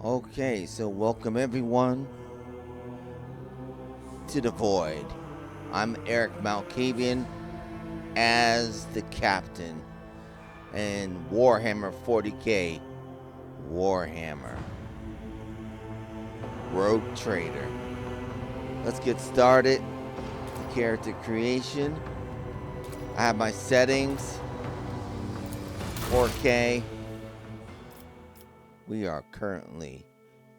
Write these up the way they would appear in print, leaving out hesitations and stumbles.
Okay, so welcome everyone to the Void. I'm Erik Malkavian as the captain in Warhammer 40K Warhammer Rogue Trader. Let's get started. Character creation. I have my settings 4K. We are currently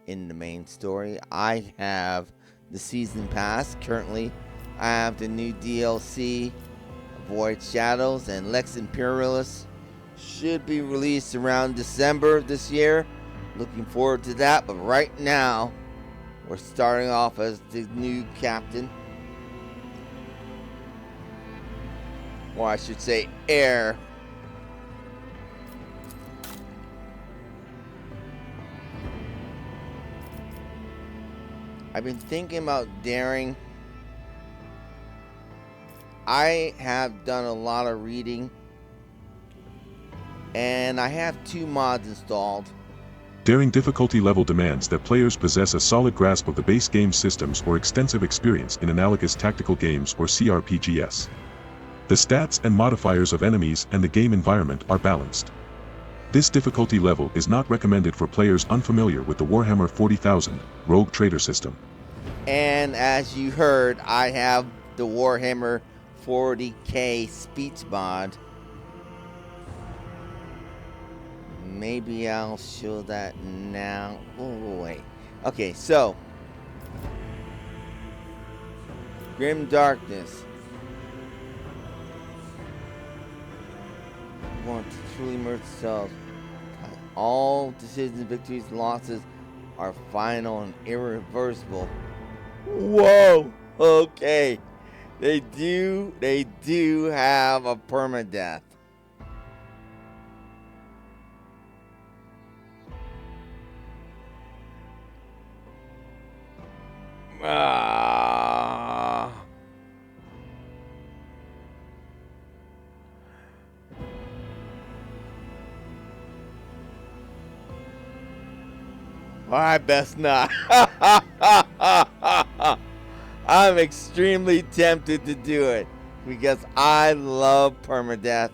in the main story. I have the season pass. Currently, I have the new DLC, Void Shadows, and Lex Imperialis should be released around December of this year. Looking forward to that. But right now, we're starting off as the new captain. Or I should say heir. I've been thinking about daring. I have done a lot of reading, and I have 2 mods installed. Daring difficulty level demands that players possess a solid grasp of the base game systems or extensive experience in analogous tactical games or CRPGs. The stats and modifiers of enemies and the game environment are balanced. This difficulty level is not recommended for players unfamiliar with the Warhammer 40,000 Rogue Trader system. And as you heard, I have the Warhammer 40K Speech Mod. Maybe I'll show that now. Oh, wait. Okay, so Grim Darkness. Want to truly merge selves. All decisions, victories, and losses are final and irreversible. Whoa! Okay. They do have a permadeath. I best not. I'm extremely tempted to do it because I love permadeath,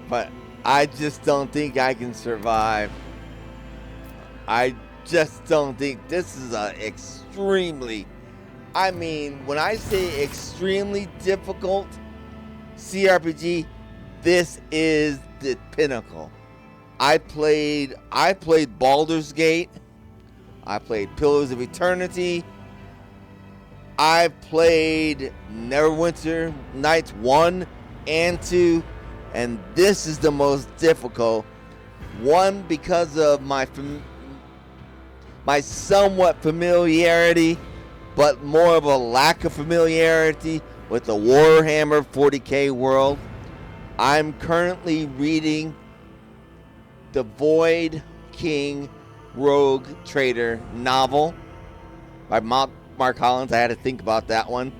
but I just don't think I can survive. I just don't think this is extremely, I mean, when I say extremely difficult CRPG, this is the pinnacle. I played Baldur's Gate. I played Pillars of Eternity. I played Neverwinter Nights 1 and 2, and this is the most difficult. One, because of my somewhat familiarity, but more of a lack of familiarity with the Warhammer 40K world. I'm currently reading the Void King Rogue Trader novel by Mark Collins. I had to think about that one.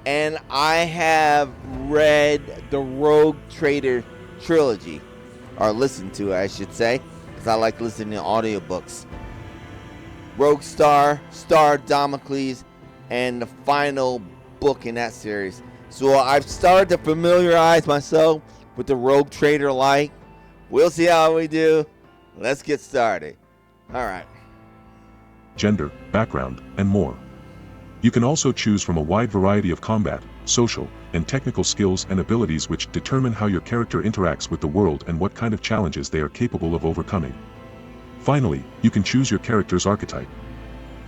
And I have read the Rogue Trader trilogy, or listened to it, I should say, because I like listening to audiobooks. Rogue Star, Star Damocles, and the final book in that series. So I've started to familiarize myself with the Rogue Trader light. We'll see how we do. Let's get started. All right. Gender, background, and more. You can also choose from a wide variety of combat, social, and technical skills and abilities which determine how your character interacts with the world and what kind of challenges they are capable of overcoming. Finally, you can choose your character's archetype.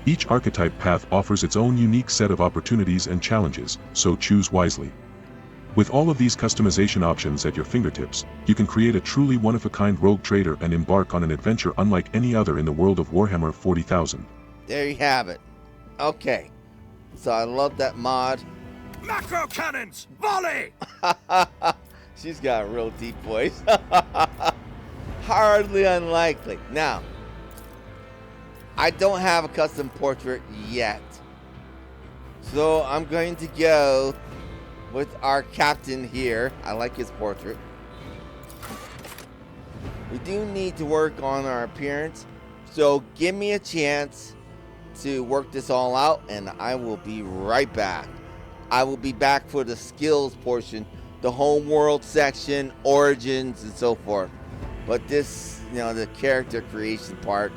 Each archetype path offers its own unique set of opportunities and challenges, so choose wisely. With all of these customization options at your fingertips, you can create a truly one-of-a-kind rogue trader and embark on an adventure unlike any other in the world of Warhammer 40,000. There you have it. Okay. So I love that mod. Macro cannons! Volley! She's got a real deep voice. Hardly unlikely. Now, I don't have a custom portrait yet. So I'm going to go with our captain here. I like his portrait. We do need to work on our appearance. So give me a chance to work this all out, and I will be right back. I will be back for the skills portion, the home world section, origins, and so forth. But this, the character creation part,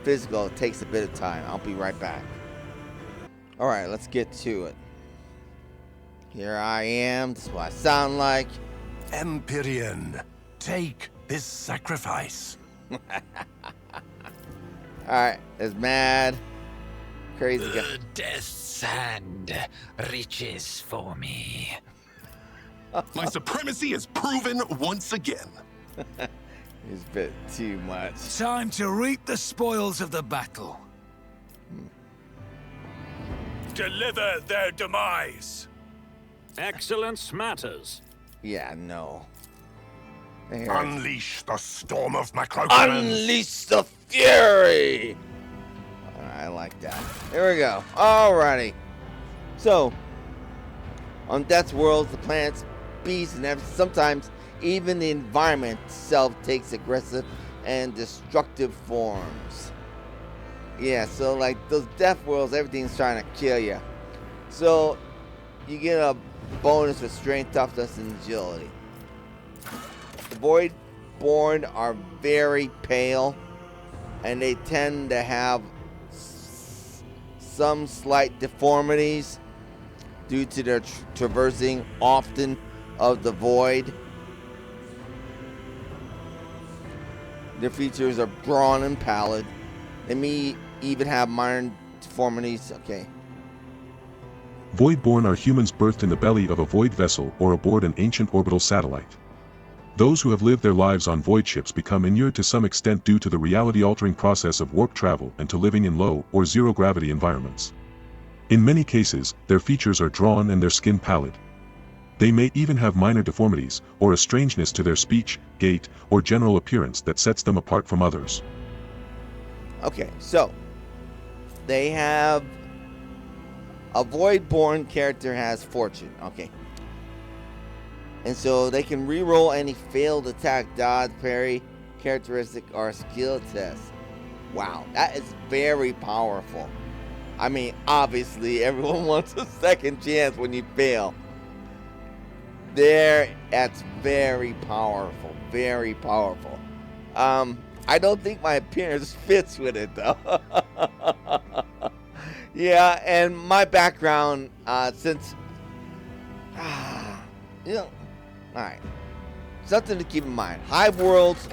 physical, it takes a bit of time. I'll be right back. Alright, let's get to it. Here I am. This is what I sound like. Empyrean, take this sacrifice. Alright, there's mad. Crazy guy. The death's hand reaches for me. My supremacy is proven once again. It's a bit too much. Time to reap the spoils of the battle. Deliver their demise. Excellence matters. Yeah, no. There. Unleash the storm of Malkavian. Unleash the fury! I like that. There we go. Alrighty. So, on Death's world, the planets, beasts, and sometimes even the environment itself takes aggressive and destructive forms. Yeah, so like those Death worlds, everything's trying to kill you. So, you get a bonus for strength, toughness, and agility. The Voidborn are very pale, and they tend to have some slight deformities due to their traversing often of the void. Their features are brawn and pallid. They may even have minor deformities. Okay. Voidborn are humans birthed in the belly of a void vessel or aboard an ancient orbital satellite. Those who have lived their lives on void ships become inured to some extent due to the reality-altering process of warp travel and to living in low or zero-gravity environments. In many cases, their features are drawn and their skin pallid. They may even have minor deformities, or a strangeness to their speech, gait, or general appearance that sets them apart from others. Okay, so they have a Voidborn character has fortune. Okay. And so they can reroll any failed attack, dodge, parry, characteristic, or skill test. Wow, that is very powerful. I mean, obviously, everyone wants a second chance when you fail. That's very powerful. Very powerful. I don't think my appearance fits with it, though. Yeah, and my background, since... Alright. Something to keep in mind. Hive worlds.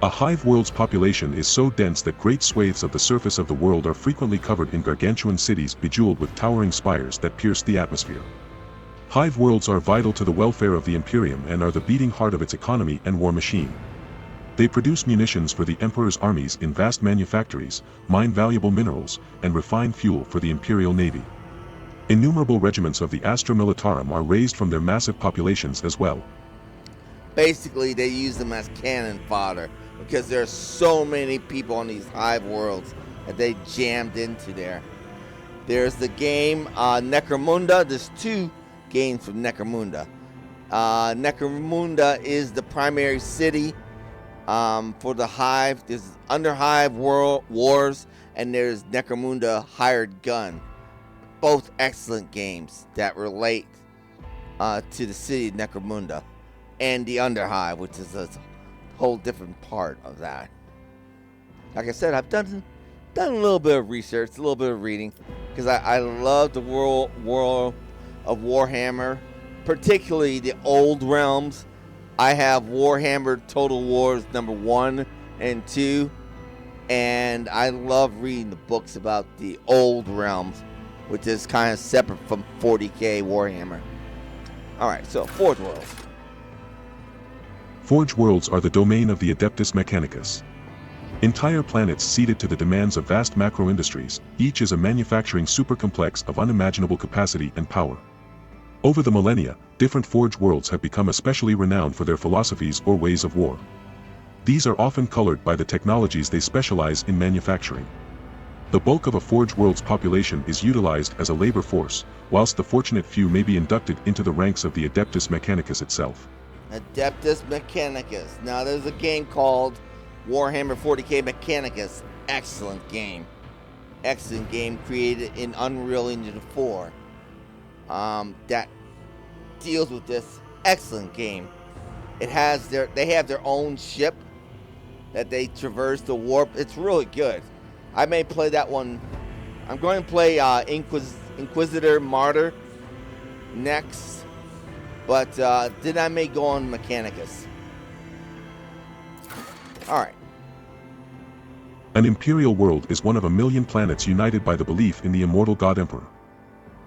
A hive world's population is so dense that great swathes of the surface of the world are frequently covered in gargantuan cities bejeweled with towering spires that pierce the atmosphere. Hive worlds are vital to the welfare of the Imperium and are the beating heart of its economy and war machine. They produce munitions for the Emperor's armies in vast manufactories, mine valuable minerals, and refine fuel for the Imperial Navy. Innumerable regiments of the Astra Militarum are raised from their massive populations as well. Basically, they use them as cannon fodder because there are so many people on these hive worlds that they jammed into there. There's the game Necromunda. There's 2 games from Necromunda. Necromunda is the primary city for the hive. There's Under Hive Wars, and there's Necromunda Hired Gun. Both excellent games that relate to the city of Necromunda and the Underhive, which is a whole different part of that. Like I said, I've done a little bit of research, a little bit of reading, because I love the world of Warhammer, particularly the old realms. I have Warhammer Total Wars number 1 and 2, and I love reading the books about the old realms, which is kind of separate from 40K Warhammer. Alright, so Forge Worlds. Forge worlds are the domain of the Adeptus Mechanicus. Entire planets ceded to the demands of vast macro-industries, each is a manufacturing supercomplex of unimaginable capacity and power. Over the millennia, different Forge worlds have become especially renowned for their philosophies or ways of war. These are often colored by the technologies they specialize in manufacturing. The bulk of a Forge world's population is utilized as a labor force, whilst the fortunate few may be inducted into the ranks of the Adeptus Mechanicus itself. Adeptus Mechanicus. Now there's a game called Warhammer 40K Mechanicus. Excellent game. Excellent game created in Unreal Engine 4. That deals with this. Excellent game. They have their own ship that they traverse the warp. It's really good. I may play that one. I'm going to play Inquisitor Martyr next, but then I may go on Mechanicus. Alright. An imperial world is one of a million planets united by the belief in the immortal God Emperor.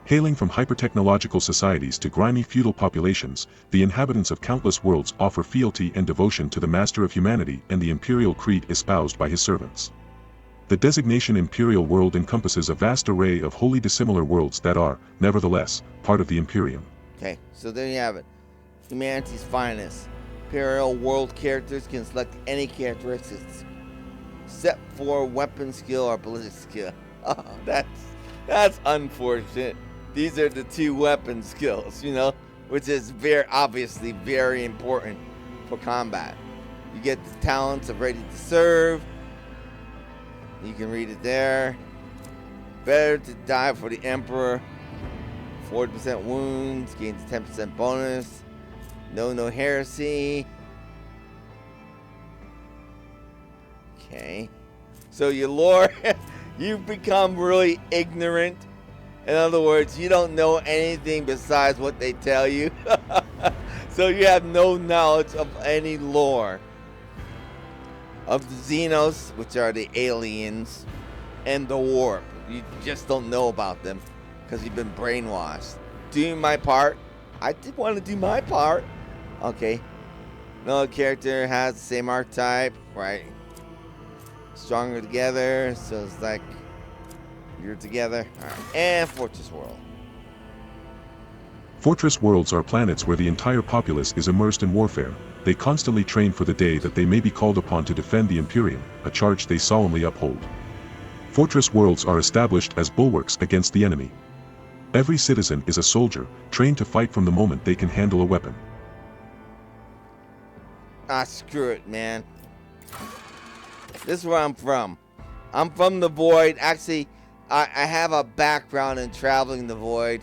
Hailing from hyper-technological societies to grimy feudal populations, the inhabitants of countless worlds offer fealty and devotion to the master of humanity and the imperial creed espoused by his servants. The designation imperial world encompasses a vast array of wholly dissimilar worlds that are, nevertheless, part of the Imperium. Okay, so there you have it. Humanity's finest. Imperial world characters can select any characteristics except for weapon skill or ballistic skill. Oh, that's unfortunate. These are the two weapon skills, which is obviously very important for combat. You get the talents of ready to serve. You can read it there. Better to die for the Emperor. 40% wounds, gains 10% bonus. No heresy. Okay. So your lore, you've become really ignorant. In other words, you don't know anything besides what they tell you. So you have no knowledge of any lore. Of the Xenos, which are the aliens, and the warp. You just don't know about them because you've been brainwashed. Doing my part. I did want to do my part. Okay. No character has the same archetype, right? Stronger together, so it's like you're together. Alright. And Fortress World. Fortress worlds are planets where the entire populace is immersed in warfare. They constantly train for the day that they may be called upon to defend the Imperium, a charge they solemnly uphold. Fortress worlds are established as bulwarks against the enemy. Every citizen is a soldier, trained to fight from the moment they can handle a weapon. Ah, screw it, man. This is where I'm from. I'm from the Void. Actually, I have a background in traveling the Void.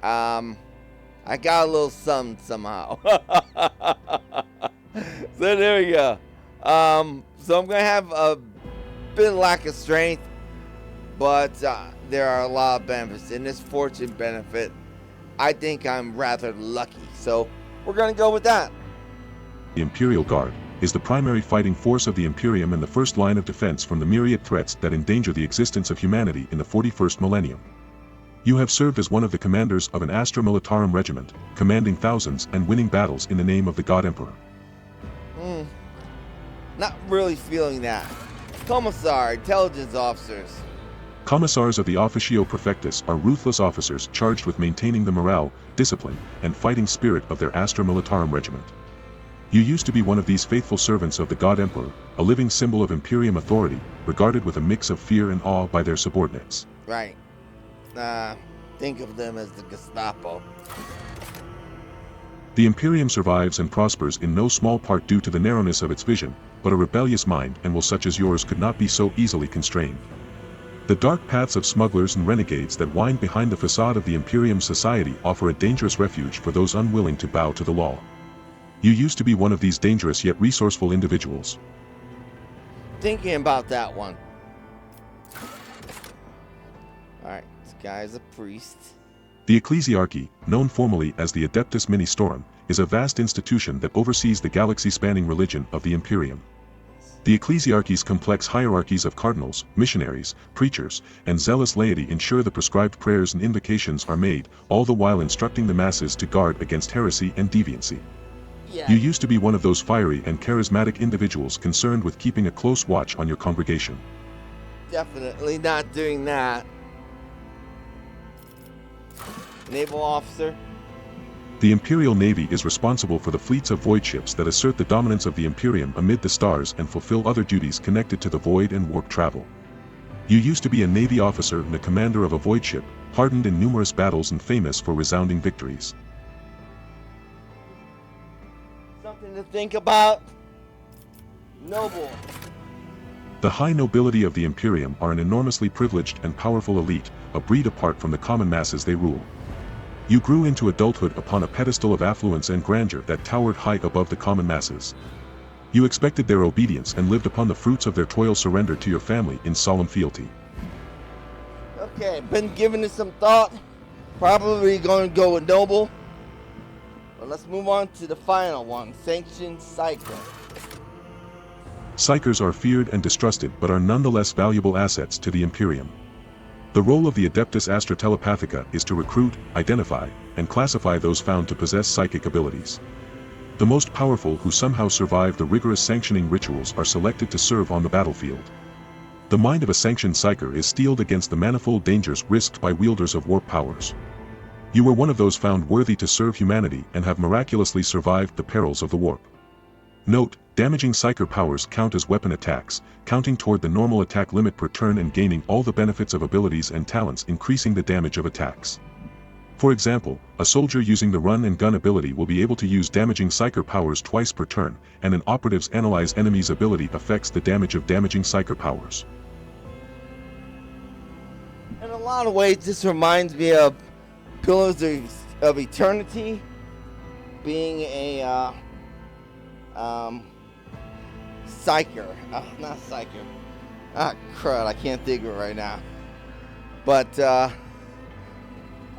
I got a little something somehow. So there we go. So I'm gonna have a bit of lack of strength, but there are a lot of benefits. In this fortune benefit, I think I'm rather lucky. So we're gonna go with that. The Imperial Guard is the primary fighting force of the Imperium and the first line of defense from the myriad threats that endanger the existence of humanity in the 41st millennium. You have served as one of the commanders of an Astra Militarum regiment, commanding thousands and winning battles in the name of the God Emperor. Not really feeling that. Commissar, intelligence officers. Commissars of the Officio Prefectus are ruthless officers charged with maintaining the morale, discipline, and fighting spirit of their Astra Militarum regiment. You used to be one of these faithful servants of the God Emperor, a living symbol of Imperium authority, regarded with a mix of fear and awe by their subordinates. Right. Think of them as the Gestapo. The Imperium survives and prospers in no small part due to the narrowness of its vision, but a rebellious mind and will such as yours could not be so easily constrained. The dark paths of smugglers and renegades that wind behind the facade of the Imperium society offer a dangerous refuge for those unwilling to bow to the law. You used to be one of these dangerous yet resourceful individuals. Thinking about that one. Alright, this guy's a priest. The Ecclesiarchy, known formally as the Adeptus Ministorum, is a vast institution that oversees the galaxy-spanning religion of the Imperium. The Ecclesiarchy's complex hierarchies of cardinals, missionaries, preachers, and zealous laity ensure the prescribed prayers and invocations are made, all the while instructing the masses to guard against heresy and deviancy. Yeah. You used to be one of those fiery and charismatic individuals concerned with keeping a close watch on your congregation. Definitely not doing that. Naval officer. The Imperial Navy is responsible for the fleets of void ships that assert the dominance of the Imperium amid the stars and fulfill other duties connected to the void and warp travel. You used to be a Navy officer and a commander of a void ship, hardened in numerous battles and famous for resounding victories. to think about noble. The high nobility of the Imperium are an enormously privileged and powerful elite, a breed apart from the common masses they rule. You grew into adulthood upon a pedestal of affluence and grandeur that towered high above the common masses. You expected their obedience and lived upon the fruits of their toil surrendered to your family in solemn fealty. Okay, been giving it some thought. Probably going to go with noble. But let's move on to the final one, sanctioned psyker. Psychers are feared and distrusted but are nonetheless valuable assets to the Imperium. The role of the Adeptus Astra Telepathica is to recruit, identify, and classify those found to possess psychic abilities. The most powerful who somehow survive the rigorous sanctioning rituals are selected to serve on the battlefield. The mind of a sanctioned psyker is steeled against the manifold dangers risked by wielders of warp powers. You were one of those found worthy to serve humanity and have miraculously survived the perils of the warp. Note, damaging psyker powers count as weapon attacks, counting toward the normal attack limit per turn and gaining all the benefits of abilities and talents increasing the damage of attacks. For example, a soldier using the run and gun ability will be able to use damaging psyker powers twice per turn, and an operative's analyze enemies ability affects the damage of damaging psyker powers. In a lot of ways, this reminds me of Pillars of Eternity, being a psyker. Not psyker. Ah, crud, I can't think of it right now. But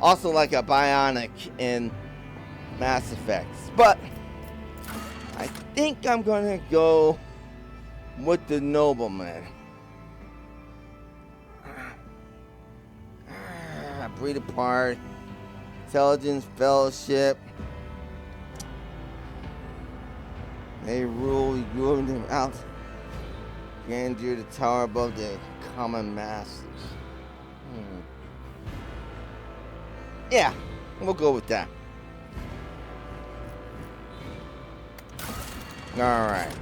also like a bionic in Mass Effects. But I think I'm gonna go with the nobleman. Breed apart. Intelligence, fellowship. They rule, you rule them out. Grandeur, the tower above the common masses. Yeah, we'll go with that. Alright.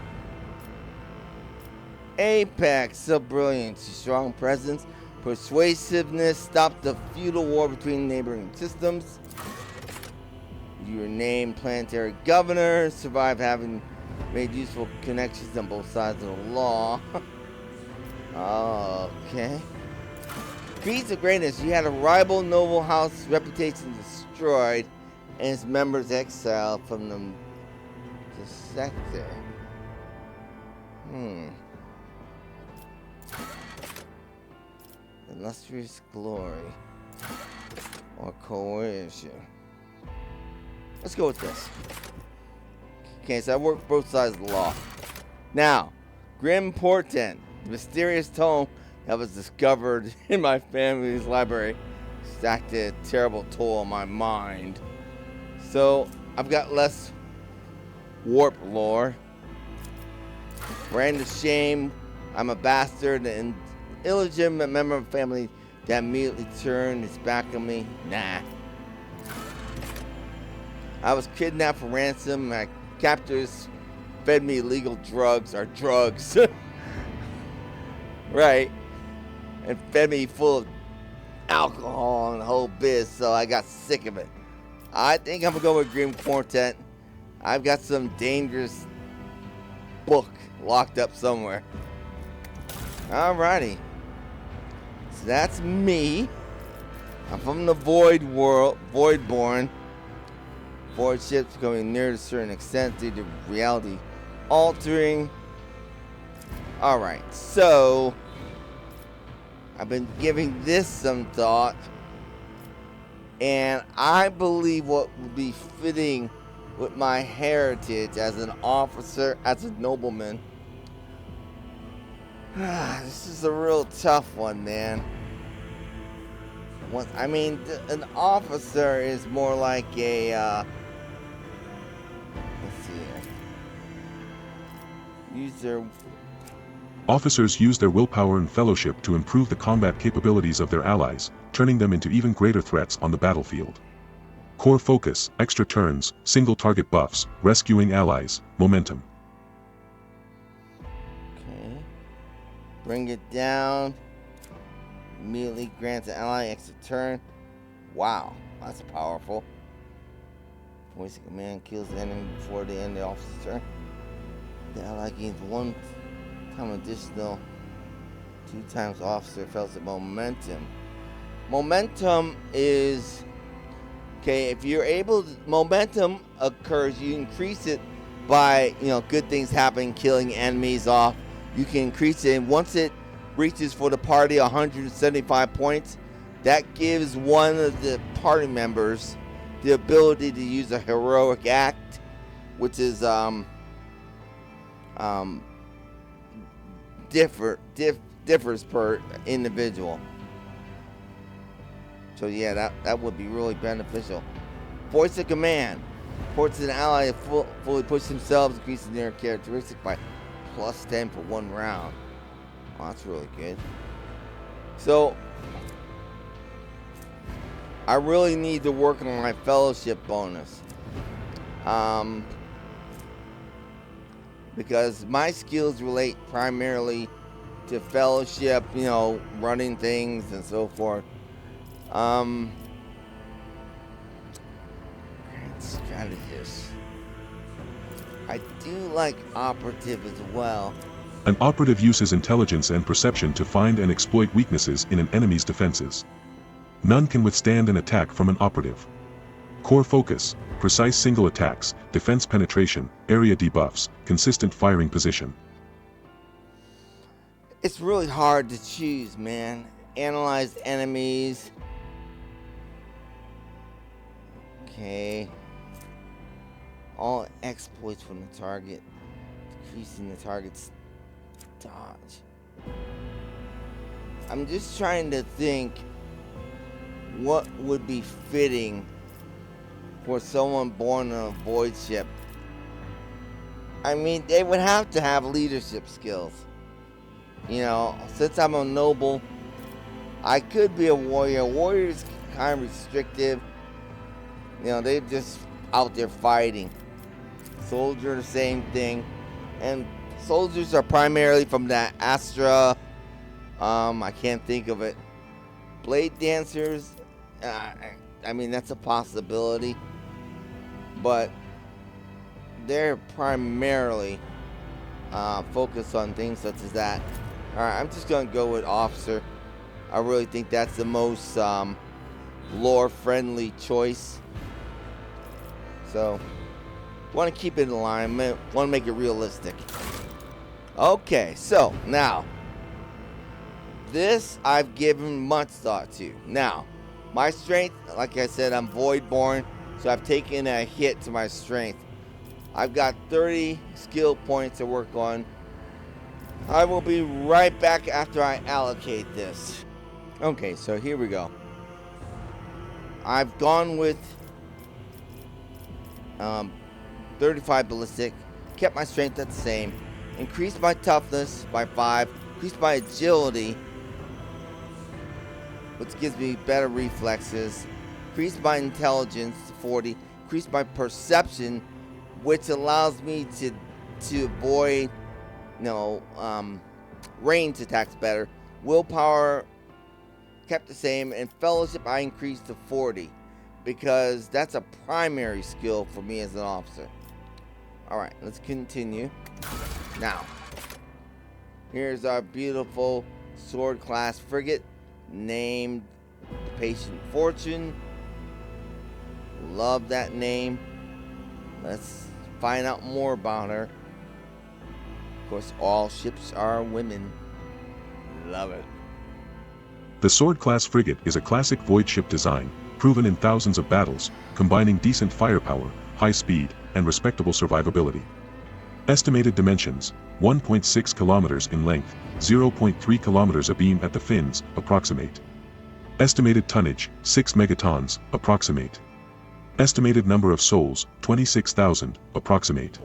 Apex of brilliance, strong presence, persuasiveness, stop the feudal war between neighboring systems. Your named planetary governor, survive having made useful connections on both sides of the law. Okay. Feats of greatness, you had a rival noble house reputation destroyed and its members exiled from the sector. Illustrious glory or coercion. Let's go with this. Okay, so I work both sides of the law. Now, Grim Portent, the mysterious tome that was discovered in my family's library, stacked a terrible toll on my mind. So, I've got less warp lore. Brand of shame, I'm a bastard and illegitimate member of a family that immediately turned its back on me. Nah. I was kidnapped for ransom. My captors fed me illegal drugs. Right. And fed me full of alcohol and the whole biz, so I got sick of it. I think I'm gonna go with Grim Quartet. I've got some dangerous book locked up somewhere. Alrighty. So that's me. I'm from the Void world, Voidborn. Void ships going near to a certain extent due to reality altering. Alright, so I've been giving this some thought, and I believe what would be fitting with my heritage as an officer, as a nobleman. This is a real tough one, man. I mean, an officer is more like a, let's see here. Officers use their willpower and fellowship to improve the combat capabilities of their allies, turning them into even greater threats on the battlefield. Core focus, extra turns, single target buffs, rescuing allies, momentum. Okay. Bring it down. Immediately grants an ally extra turn. Wow, that's powerful. Voice of command kills the enemy before the end of the officer's turn. The ally gains 1 time additional 2 times officer fellowship momentum. Momentum is okay. If you're able, momentum occurs. You increase it by good things happening, killing enemies off. You can increase it, and once it reaches for the party 175 points, that gives one of the party members the ability to use a heroic act, which is differs per individual. So yeah, that would be really beneficial. Voice of command. Ports an ally to fully push themselves, increasing their characteristic by +10 for 1 round. Oh, that's really good. So I really need to work on my fellowship bonus. Because my skills relate primarily to fellowship, running things and so forth. Grand strategist. I do like operative as well. An operative uses intelligence and perception to find and exploit weaknesses in an enemy's defenses. None can withstand an attack from an operative. Core focus, precise single attacks, defense penetration, area debuffs, consistent firing position. It's really hard to choose, man. Analyze enemies. Okay. All exploits from the target. Decreasing the target's dodge. I'm just trying to think what would be fitting for someone born on a void ship. I mean, they would have to have leadership skills. Since I'm a noble, I could be a warrior. Warrior's kind of restrictive. They're just out there fighting. Soldier, the same thing. And soldiers are primarily from that Astra. I can't think of it. Blade dancers, I mean, that's a possibility. But they're primarily focused on things such as that. Alright, I'm just going to go with officer. I really think that's the most lore-friendly choice. So, want to keep it in alignment. Want to make it realistic. Okay, so now this I've given much thought to. Now, my strength, like I said, I'm void-born, so I've taken a hit to my strength. I've got 30 skill points to work on. I will be right back after I allocate this. Okay, so here we go. I've gone with 35 ballistic, kept my strength at the same, increased my toughness by 5, increased my agility, which gives me better reflexes, increased my intelligence to 40, increased my perception, which allows me to avoid range attacks better. Willpower kept the same, and fellowship I increased to 40 because that's a primary skill for me as an officer. Alright, let's continue. Now, here's our beautiful sword class frigate named Patient Fortune. Love that name. Let's find out more about her. Of course, all ships are women. Love it. The Sword-class frigate is a classic void ship design, proven in thousands of battles, combining decent firepower, high speed, and respectable survivability. Estimated dimensions, 1.6 kilometers in length, 0.3 kilometers abeam at the fins, approximate. Estimated tonnage, 6 megatons, approximate. Estimated number of souls, 26,000, approximate.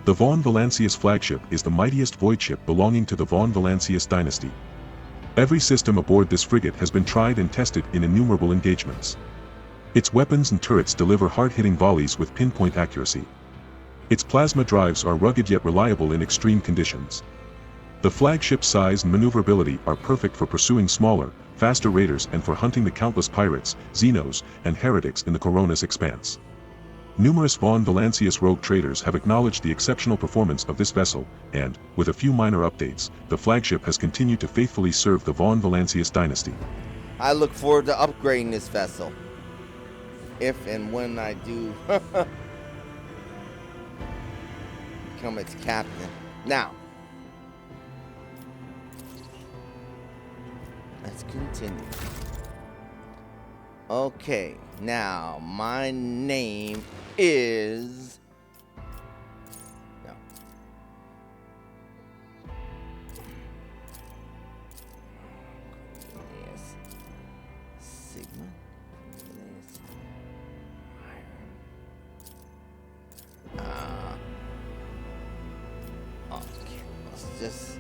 The Von Valancius flagship is the mightiest void ship belonging to the Von Valancius dynasty. Every system aboard this frigate has been tried and tested in innumerable engagements. Its weapons and turrets deliver hard-hitting volleys with pinpoint accuracy. Its plasma drives are rugged yet reliable in extreme conditions. The flagship's size and maneuverability are perfect for pursuing smaller, faster raiders and for hunting the countless pirates, xenos, and heretics in the Corona's expanse. Numerous Von Valancius rogue traders have acknowledged the exceptional performance of this vessel, and, with a few minor updates, the flagship has continued to faithfully serve the Von Valancius dynasty. I look forward to upgrading this vessel. If and when I do become its captain. Now, let's continue. Okay, now my name is... No. Yes. Sigma. Yes. Okay, let's just,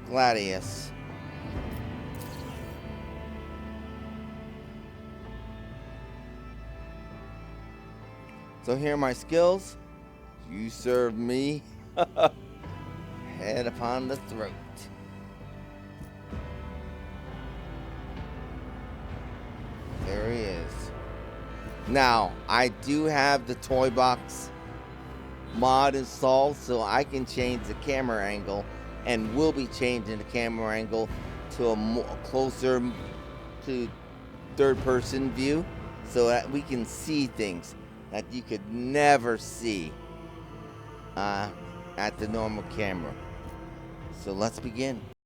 Gladius. So here are my skills. You serve me. Head upon the throat. There he is. Now, I do have the toy box mod installed, so I can change the camera angle, and will be changing the camera angle to a more closer to third-person view, so that we can see things that you could never see at the normal camera. So let's begin.